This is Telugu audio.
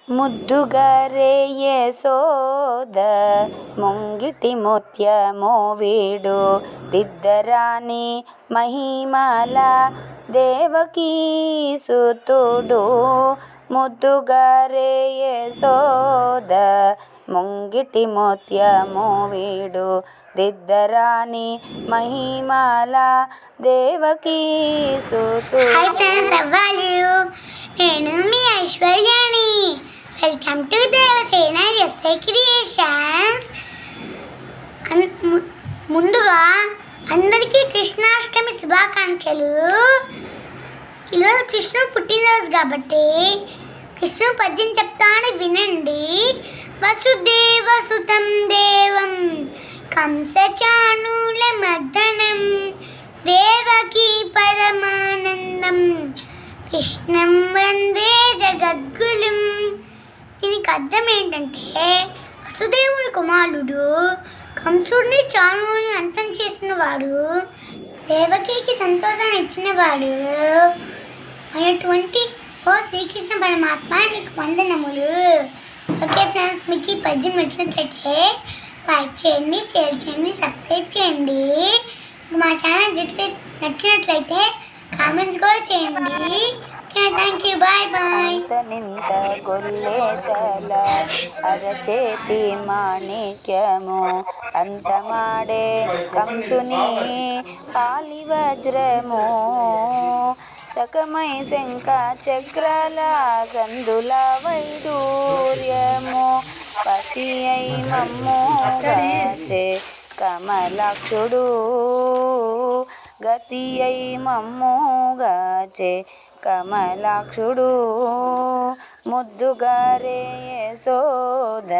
ముద్దుగారే యశోద ముంగిటి ముత్యము వీడు దిద్దరాని మహిమల దేవకీ సుతుడు. ముద్దుగారే యశోద ముంగిటి ముత్యము వీడు దిద్దరాని మహిమల దేవకీ సుతుడు. హాయ్ ఫ్రెండ్స్, అవ్వాలి నేను మీ ఐశ్వర్యాని. Welcome to Devasena SI creations. ముందుగా అందరికీ కృష్ణాష్టమి శుభాకాంక్షలు. ఈరోజు కృష్ణుడు పుట్టినరోజు కాబట్టి కృష్ణుడు పద్యం చెప్తాను, వినండి. వసుదేవ సుతం దేవం కంసచాణూల మర్దనం దేవకీ పరమానందం కృష్ణం వందే జగద్గురుం. దీనికి అర్థం ఏంటంటే, వసుదేవుడి కుమారుడు కంసుడిని చాణుని అంతం చేసిన వాడు, దేవకీకి సంతోషాన్ని ఇచ్చిన వాడు అయినటువంటి ఓ శ్రీకృష్ణ పరమాత్మ నీకు వందనములు. ఓకే ఫ్రెండ్స్, మీకు ఈ పద్యం నచ్చినట్లయితే లైక్ చేయండి, షేర్ చేయండి, సబ్స్క్రైబ్ చేయండి. మా ఛానల్ నచ్చినట్లయితే కామెంట్స్ కూడా చేయండి. Thank you, bye bye. నింత గొల్లేతల అరచేతి మాణిక్యము అంతమాడే కంసుని పాలి వజ్రము సకమై శంఖ చక్రాల సందుల వైడూర్యము పతి అయి మమ్ము గాచే కమలాక్షుడు గతి అయి మమ్ము గాచే కమలాక్షుడు. ముద్దుగారే యశోద